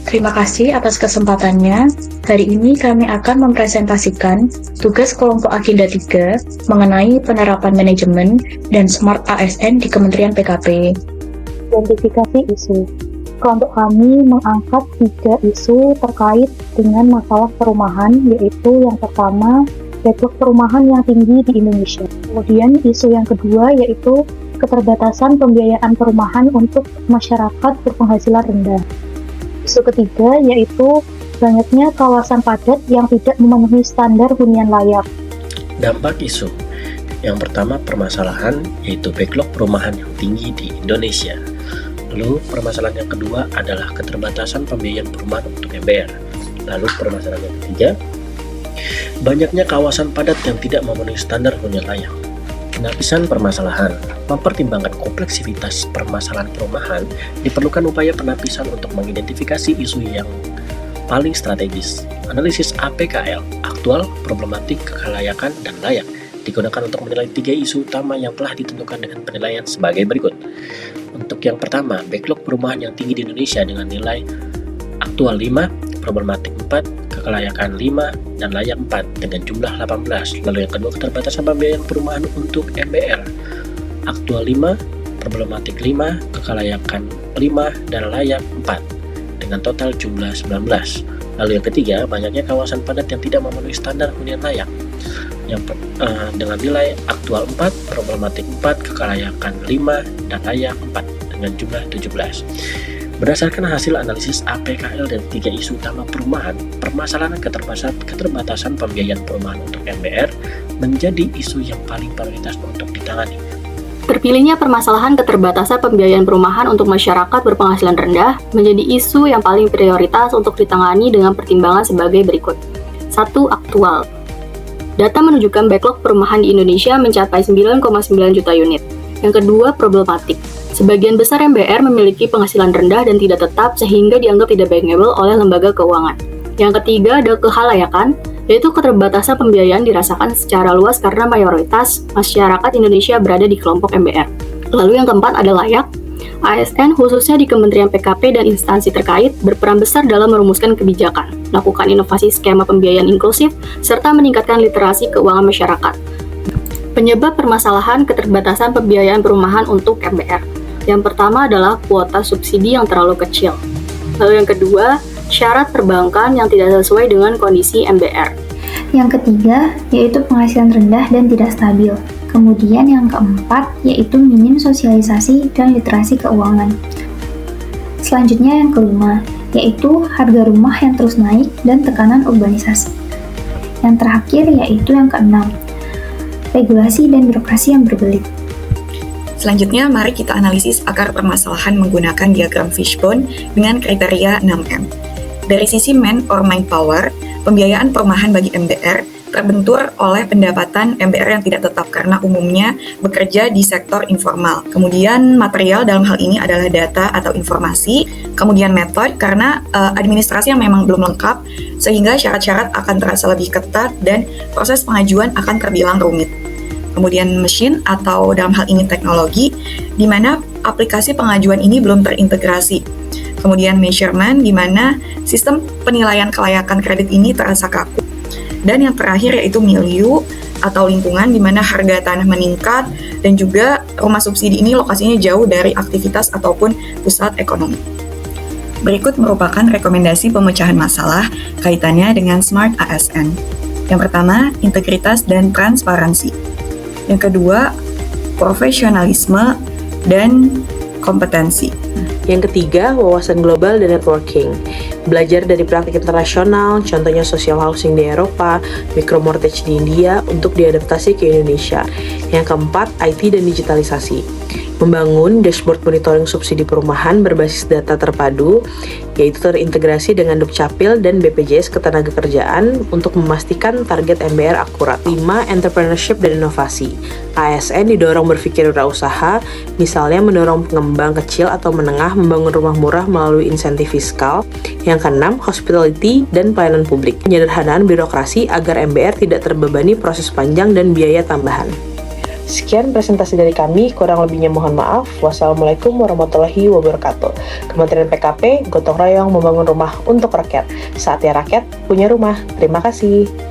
Terima kasih atas kesempatannya. Hari ini kami akan mempresentasikan tugas kelompok Agenda 3 mengenai penerapan manajemen dan Smart ASN di Kementerian PKP. Identifikasi isu. Kelompok kami mengangkat 3 isu terkait dengan masalah perumahan, yaitu yang pertama, backlog perumahan yang tinggi di Indonesia. Kemudian isu yang kedua yaitu keterbatasan pembiayaan perumahan untuk masyarakat berpenghasilan rendah. Isu ketiga yaitu banyaknya kawasan padat yang tidak memenuhi standar hunian layak. Dampak isu. Yang pertama permasalahan yaitu backlog perumahan yang tinggi di Indonesia. Lalu permasalahan yang kedua adalah keterbatasan pembiayaan perumahan untuk MBR. Lalu permasalahan yang ketiga, banyaknya kawasan padat yang tidak memenuhi standar hunian layak. Penapisan permasalahan. Mempertimbangkan kompleksitas permasalahan perumahan, diperlukan upaya penapisan untuk mengidentifikasi isu yang paling strategis. Analisis APKL, aktual, problematik, kelayakan, dan layak, digunakan untuk menilai 3 isu utama yang telah ditentukan dengan penilaian sebagai berikut. Untuk yang pertama, backlog perumahan yang tinggi di Indonesia dengan nilai aktual 5, problematik 4, kelayakan 5, dan layak 4 dengan jumlah 18. Lalu yang kedua, keterbatasan pembiayaan perumahan untuk MBR. Aktual 5, problematik 5, kelayakan 5, dan layak 4 dengan total jumlah 19. Lalu yang ketiga, banyaknya kawasan padat yang tidak memenuhi standar hunian layak. Dengan nilai aktual 4, problematik 4, kelayakan 5, dan layak 4 dengan jumlah 17. Berdasarkan hasil analisis APKL dan 3 isu utama perumahan, permasalahan keterbatasan pembiayaan perumahan untuk MBR menjadi isu yang paling prioritas untuk ditangani. Terpilihnya permasalahan keterbatasan pembiayaan perumahan untuk masyarakat berpenghasilan rendah menjadi isu yang paling prioritas untuk ditangani dengan pertimbangan sebagai berikut. 1. Aktual. Data menunjukkan backlog perumahan di Indonesia mencapai 9,9 juta unit. Yang kedua, problematik. Sebagian besar MBR memiliki penghasilan rendah dan tidak tetap sehingga dianggap tidak bankable oleh lembaga keuangan. Yang ketiga adalah kehalayakan, yaitu keterbatasan pembiayaan dirasakan secara luas karena mayoritas masyarakat Indonesia berada di kelompok MBR. Lalu yang keempat adalah layak. ASN khususnya di Kementerian PKP dan instansi terkait berperan besar dalam merumuskan kebijakan, melakukan inovasi skema pembiayaan inklusif, serta meningkatkan literasi keuangan masyarakat. Penyebab permasalahan keterbatasan pembiayaan perumahan untuk MBR. Yang pertama adalah kuota subsidi yang terlalu kecil. Lalu yang kedua, syarat perbankan yang tidak sesuai dengan kondisi MBR. Yang ketiga, yaitu penghasilan rendah dan tidak stabil. Kemudian yang keempat, yaitu minim sosialisasi dan literasi keuangan. Selanjutnya yang kelima, yaitu harga rumah yang terus naik dan tekanan urbanisasi. Yang terakhir yaitu yang keenam, regulasi dan birokrasi yang berbelit. Selanjutnya, mari kita analisis akar permasalahan menggunakan diagram fishbone dengan kriteria 6M. Dari sisi man or mind power, pembiayaan perumahan bagi MBR terbentur oleh pendapatan MBR yang tidak tetap karena umumnya bekerja di sektor informal. Kemudian material dalam hal ini adalah data atau informasi, kemudian metode karena administrasi yang memang belum lengkap sehingga syarat-syarat akan terasa lebih ketat dan proses pengajuan akan terbilang rumit. Kemudian mesin atau dalam hal ini teknologi, di mana aplikasi pengajuan ini belum terintegrasi. Kemudian measurement, di mana sistem penilaian kelayakan kredit ini terasa kaku. Dan yang terakhir yaitu milieu atau lingkungan, di mana harga tanah meningkat dan juga rumah subsidi ini lokasinya jauh dari aktivitas ataupun pusat ekonomi. Berikut merupakan rekomendasi pemecahan masalah kaitannya dengan Smart ASN. Yang pertama, integritas dan transparansi. Yang kedua, profesionalisme dan kompetensi. Yang ketiga, wawasan global dan networking. Belajar dari praktik internasional, contohnya social housing di Eropa, micro mortgage di India untuk diadaptasi ke Indonesia. Yang keempat, IT dan digitalisasi. Membangun dashboard monitoring subsidi perumahan berbasis data terpadu, yaitu terintegrasi dengan Dukcapil dan BPJS Ketenagakerjaan untuk memastikan target MBR akurat. 5. Entrepreneurship dan inovasi. ASN didorong berpikir wirausaha, misalnya mendorong pengembang kecil atau menengah membangun rumah murah melalui insentif fiskal. Yang keenam, hospitality dan pelayanan publik. Penyederhanaan birokrasi agar MBR tidak terbebani proses panjang dan biaya tambahan. Sekian presentasi dari kami, kurang lebihnya mohon maaf. Wassalamualaikum warahmatullahi wabarakatuh. Kementerian PKP, gotong royong membangun rumah untuk rakyat. Saatnya rakyat punya rumah. Terima kasih.